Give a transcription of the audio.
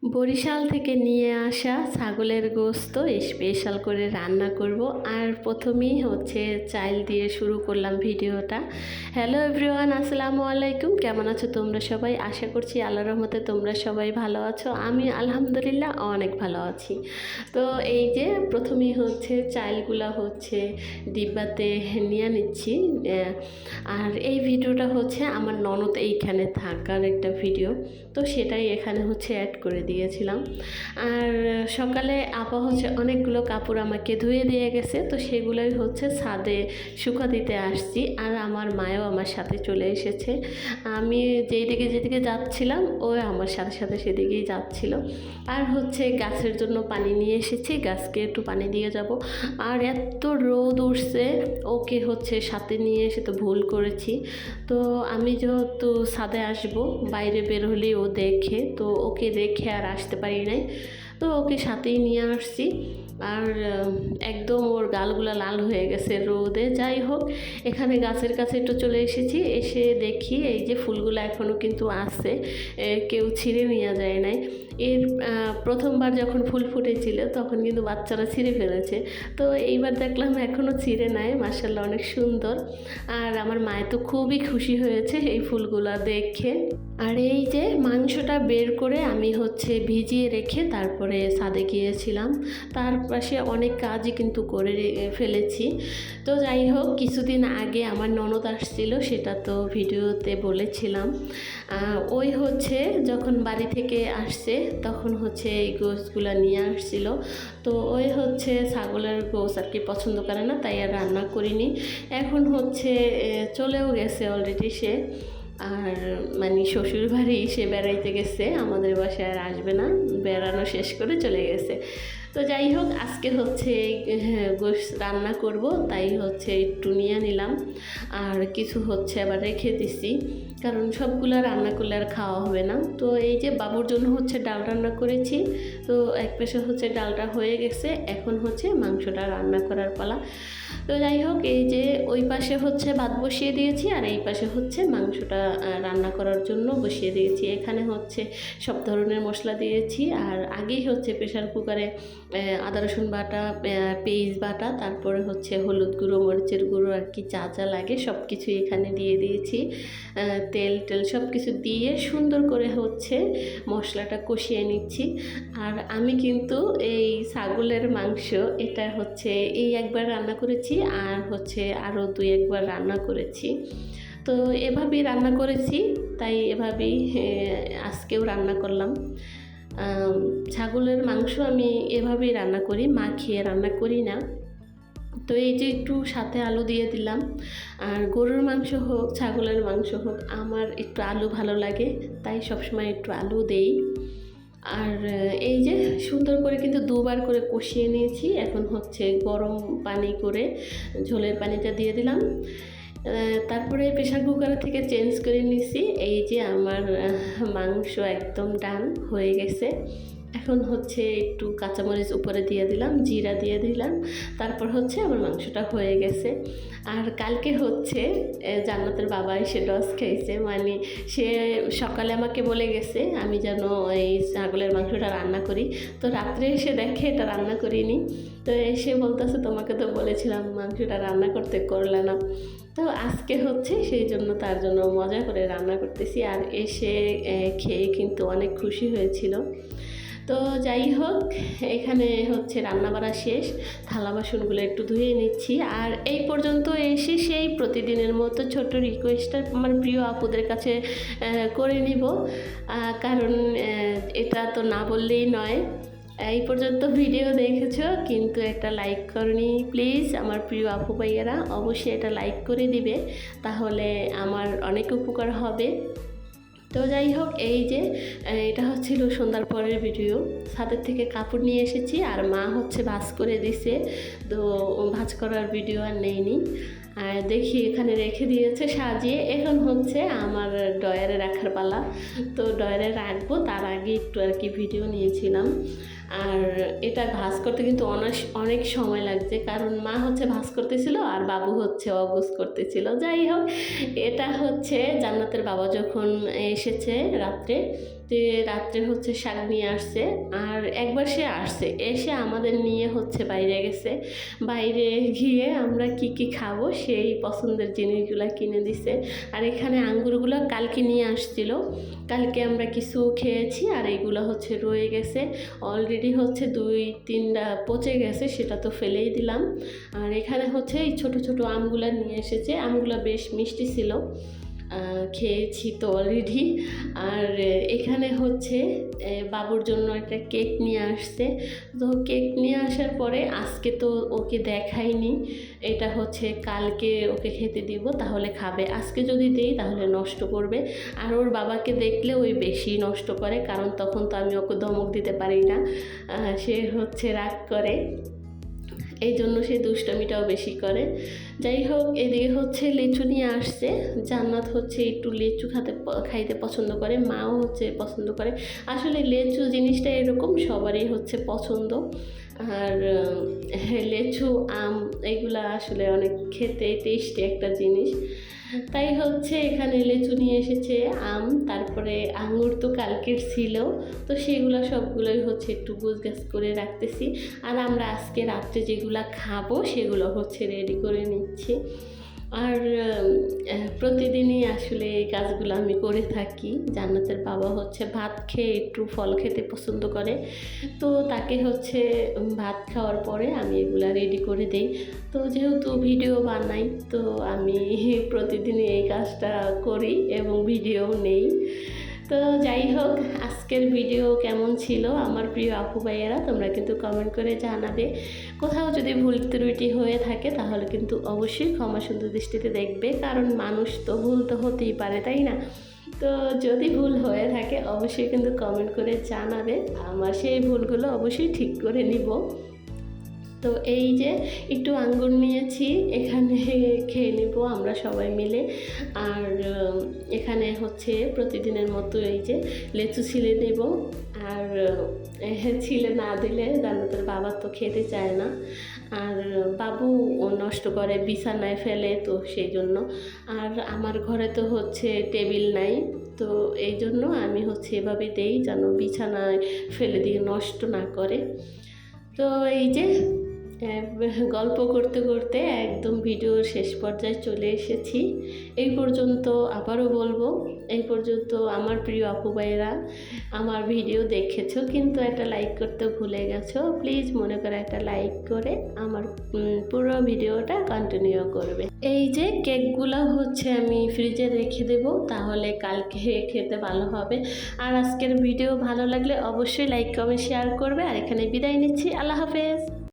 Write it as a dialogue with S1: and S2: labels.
S1: বরিশাল থেকে নিয়ে আসা ছাগলের গোশত স্পেশাল করে রান্না করব। আর প্রথমেই হচ্ছে চাল দিয়ে শুরু করলাম ভিডিওটা। হ্যালো এভরিওয়ান, আসসালামু আলাইকুম। কেমন আছো তোমরা সবাই? আশা করছি আল্লাহর রহমতে তোমরা সবাই ভালো আছো। আমি আলহামদুলিল্লাহ অনেক ভালো আছি। তো এই যে প্রথমেই হচ্ছে চালগুলা হচ্ছে ডিব্বাতে নিয়ে নিচ্ছি। আর এই ভিডিওটা হচ্ছে আমার ননদ এইখানে থাকার একটা ভিডিও, তো সেটাই এখানে হচ্ছে অ্যাড করে দিয়েছিলাম। আর সকালে আপা হচ্ছে অনেকগুলো কাপড় আমাকে ধুয়ে দিয়ে গেছে, তো সেগুলোই হচ্ছে ছাদে শুকা দিতে আসছি। আর আমার মায়ও আমার সাথে চলে এসেছে। আমি যেদিকে যাচ্ছিলাম ও আমার সাথে সাথে সেদিকেই যাচ্ছিল। আর হচ্ছে গাছের জন্য পানি নিয়ে এসেছি, গাছকে একটু পানি দিয়ে যাব। আর এত রোদ উঠছে, ওকে হচ্ছে সাথে নিয়ে এসে তো ভুল করেছি। তো আমি যেহেতু ছাদে আসবো, বাইরে বের হলেই ও দেখে, তো ওকে রেখে আর আসতে পারি নাই, তো ওকে সাথেই নিয়ে আসছি। আর একদম ওর গালগুলা লাল হয়ে গেছে রোদে। যাই হোক, এখানে গাছের কাছে একটু চলে এসেছি। এসে দেখি এই যে ফুলগুলো এখনও কিন্তু আছে, কেউ ছিঁড়ে নিয়ে যায় নাই। এর প্রথমবার যখন ফুল ফুটেছিল তখন কিন্তু বাচ্চারা ছিঁড়ে ফেলেছে, তো এইবার দেখলাম এখনও ছিঁড়ে নাই। মাশাআল্লাহ অনেক সুন্দর। আর আমার মায়ে তো খুবই খুশি হয়েছে এই ফুলগুলা দেখে। আর এই যে মাংসটা বের করে আমি হচ্ছে ভিজিয়ে রেখে তারপরে ছাদে গিয়েছিলাম। তার পাশে অনেক কাজই কিন্তু করে ফেলেছি। তো যাই হোক, কিছুদিন আগে আমার ননদ আসছিল, সেটা তো ভিডিওতে বলেছিলাম। ওই হচ্ছে যখন বাড়ি থেকে আসছে তখন হচ্ছে এই গোশগুলো নিয়ে আসছিল। তো ওই হচ্ছে ছাগলের গোশ আর কি পছন্দ করে না, তাই আর রান্না করিনি। এখন হচ্ছে চলেও গেছে অলরেডি সে। আর মানে শ্বশুর বাড়ি সে বেড়াইতে গেছে, আমাদের বাসায় আর আসবে না, বেড়ানো শেষ করে চলে গেছে। তো যাই হোক, আজকে হচ্ছে গোশত রান্না করব, তাই হচ্ছে একটু নিয়ে নিলাম। আর কিছু হচ্ছে আবার রেখে দিছি, কারণ সবগুলো রান্না করলে আর খাওয়া হবে না। তো এই যে বাবুর জন্য হচ্ছে ডাল রান্না করেছি। তো এক পাশে হচ্ছে ডালটা হয়ে গেছে, এখন হচ্ছে মাংসটা রান্না করার পালা। তো যাই হোক, এই যে ওই পাশে হচ্ছে ভাত বসিয়ে দিয়েছি, আর এই পাশে হচ্ছে মাংসটা রান্না করার জন্য বসিয়ে দিয়েছি। এখানে হচ্ছে সব ধরনের মশলা দিয়েছি। আর আগেই হচ্ছে প্রেশার কুকারে আদা রসুন বাটা, পেঁয়াজ বাটা, তারপরে হচ্ছে হলুদ গুঁড়ো, মরিচের গুঁড়ো আর কি যা যা লাগে সব কিছু এখানে দিয়ে দিয়েছি। তেল সব কিছু দিয়ে সুন্দর করে হচ্ছে মশলাটা কষিয়ে নিচ্ছি। আর আমি কিন্তু এই ছাগলের মাংস এটা হচ্ছে এই একবার রান্না করেছি, আর হচ্ছে আরও 2-1বার রান্না করেছি। তো এভাবেই রান্না করেছি, তাই এভাবেই আজকেও রান্না করলাম। ছাগলের মাংস আমি এভাবেই রান্না করি, মাখিয়ে রান্না করি না। তো এই যে একটু সাথে আলু দিয়ে দিলাম। আর গরুর মাংস হোক ছাগলের মাংস হোক, আমার একটু আলু ভালো লাগে, তাই সবসময় একটু আলু দেই। আর এই যে সুন্দর করে কিন্তু 2বার করে কষিয়ে নিয়েছি। এখন হচ্ছে গরম পানি করে ঝোলের পানিটা দিয়ে দিলাম। তারপরে প্রেশার কুকার থেকে চেঞ্জ করে নিছি। এই যে আমার মাংস একদম ডান হয়ে গেছে। এখন হচ্ছে একটু কাঁচামরিচ উপরে দিয়ে দিলাম, জিরা দিয়ে দিলাম, তারপর হচ্ছে আমার মাংসটা হয়ে গেছে। আর কালকে হচ্ছে জান্নাতের বাবা এসে ডস খেয়েছে, মানে সে সকালে আমাকে বলে গেছে আমি যেন এই ছাগলের মাংসটা রান্না করি। তো রাত্রে এসে দেখে এটা রান্না করিনি, তো এসে বলতেছে তোমাকে তো বলেছিলাম মাংসটা রান্না করতে, করলে না। তো আজকে হচ্ছে সেই জন্য তার জন্য মজা করে রান্না করতেছি। আর এসে খেয়ে কিন্তু অনেক খুশি হয়েছিল। তো যাই হোক, এখানে হচ্ছে রান্নাবাড়া শেষ, থালা বাসনগুলো একটু ধুয়ে নিচ্ছি। আর এই পর্যন্ত এসে সেই প্রতিদিনের মতো ছোট্ট রিকোয়েস্টটা আমার প্রিয় আপুদের কাছে করে নিব, কারণ এটা তো না বললেই নয়। এই পর্যন্ত ভিডিও দেখেছো কিন্তু একটা লাইক করনি, প্লিজ আমার প্রিয় আপু ভাইয়েরা অবশ্যই এটা লাইক করে দিবে, তাহলে আমার অনেক উপকার হবে। তো যাই হোক, এই যে এটা হচ্ছিল সন্ধ্যার পরের ভিডিও। ছাদের থেকে কাপড় নিয়ে এসেছি, আর মা হচ্ছে ভাঁজ করে দিছে, তো ভাঁজ করার ভিডিও আর নেইনি। আর দেখি এখানে রেখে দিয়েছে সাজিয়ে। এখন হচ্ছে আমার ডয়ারে রাখার পালা, তো ডয়ারে রাখবো, তার আগে একটু আর কি ভিডিও নিয়েছিলাম। আর এটা ভাজ করতে কিন্তু অনেক অনেক সময় লাগছে, কারণ মা হচ্ছে ভাজ করতেছিল আর বাবু হচ্ছে অগোছ করতেছিল। যাই হোক, এটা হচ্ছে জান্নাতের বাবা যখন এসেছে রাত্রে, রাত্রে হচ্ছে শাক নিয়ে আসছে। আর একবার সে আসছে, এসে আমাদের নিয়ে হচ্ছে বাইরে গেছে। বাইরে গিয়ে আমরা কি কি খাবো সেই পছন্দের জিনিসগুলো কিনে দিছে। আর এখানে আঙ্গুরগুলো কালকে নিয়ে আসছিল, কালকে আমরা কিছু খেয়েছি আর এইগুলো হচ্ছে রয়ে গেছে। অলরেডি হচ্ছে 2-3টা পচে গেছে, সেটা তো ফেলেই দিলাম। আর এখানে হচ্ছে এই ছোটো ছোটো আমগুলো নিয়ে এসেছে, আমগুলো বেশ মিষ্টি ছিল, খেয়েছি তো অলরেডি। আর এখানে হচ্ছে বাবুর জন্য একটা কেক নিয়ে আসছে। তো কেক নিয়ে আসার পরে আজকে তো ওকে দেখাইনি, এটা হচ্ছে কালকে ওকে খেতে দিব, তাহলে খাবে। আজকে যদি দিই তাহলে নষ্ট করবে। আর ওর বাবাকে দেখলে ওই বেশি নষ্ট করে, কারণ তখন তো আমি ওকে ধমক দিতে পারি না, সে হচ্ছে রাগ করে, এই জন্য সে দুষ্টামিটাও বেশি করে। যাই হোক, এদিকে হচ্ছে লিচু নিয়ে আসছে। জান্নাত হচ্ছে একটু লিচু খাইতে পছন্দ করে, মাও হচ্ছে পছন্দ করে। আসলে লিচু জিনিসটা এরকম, সবারই হচ্ছে পছন্দ। আর লিচু, আম, এগুলা আসলে অনেক খেতে টেস্টি একটা জিনিস। তাই হচ্ছে এখানে লিচু নিয়ে এসেছে, আম, তারপরে আঙুর তো কালকের ছিল, তো সেগুলো সবগুলোই হচ্ছে একটু গোছগাছ করে রাখতেছি। আর আমরা আজকে রাত্রে যেগুলো খাবো সেগুলো হচ্ছে রেডি করে নিচ্ছি। আর প্রতিদিনই আসলে এই কাজগুলো আমি করে থাকি। জান্নাতের বাবা হচ্ছে ভাত খেয়ে একটু ফল খেতে পছন্দ করে, তো তাকে হচ্ছে ভাত খাওয়ার পরে আমি এগুলো রেডি করে দেই। তো যেহেতু ভিডিও বানাই, তো আমি প্রতিদিনই এই কাজটা করি এবং ভিডিও নেই। তো যাই হোক, আজকের ভিডিও কেমন ছিল আমার প্রিয় আপু ভাইয়েরা, তোমরা কিন্তু কমেন্ট করে জানাবে। কোথাও যদি ভুল ত্রুটি হয়ে থাকে তাহলে কিন্তু অবশ্যই ক্ষমা সুন্দর দৃষ্টিতে দেখবে, কারণ মানুষ তো ভুল তো হতেই পারে, তাই না? তো যদি ভুল হয়ে থাকে অবশ্যই কিন্তু কমেন্ট করে জানাবে, আমার সেই ভুলগুলো অবশ্যই ঠিক করে নিব। তো এই যে একটু আঙ্গুর নিয়েছি, এখানে খেয়ে নেব আমরা সবাই মিলে। আর এখানে হচ্ছে প্রতিদিনের মতো এই যে লেচু ছিলে নেব। আর ছিলে না দিলে জান্নাতের বাবা তো খেতে চায় না, আর বাবু ও নষ্ট করে, বিছানায় ফেলে, তো সেই জন্য। আর আমার ঘরে তো হচ্ছে টেবিল নাই, তো এই জন্য আমি হচ্ছে এভাবে দেই যেন বিছানায় ফেলে দিয়ে নষ্ট না করে। তো এই যে গল্প করতে করতে একদম ভিডিওর শেষ পর্যায়ে চলে এসেছি। এই পর্যন্ত আবারও বলবো, এই পর্যন্ত আমার প্রিয় আপু ভাইয়েরা আমার ভিডিও দেখেছো কিন্তু একটা লাইক করতে ভুলে গেছো, প্লিজ মনে করে একটা লাইক করে আমার পুরো ভিডিওটা কন্টিনিউ করবে। এই যে কেকগুলো হচ্ছে আমি ফ্রিজে রেখে দেব, তাহলে কালকে খেতে ভালো হবে। আর আজকের ভিডিও ভালো লাগলে অবশ্যই লাইক কমেন্ট শেয়ার করবে। আর এখানে বিদায় নিচ্ছি, আল্লাহ হাফেজ।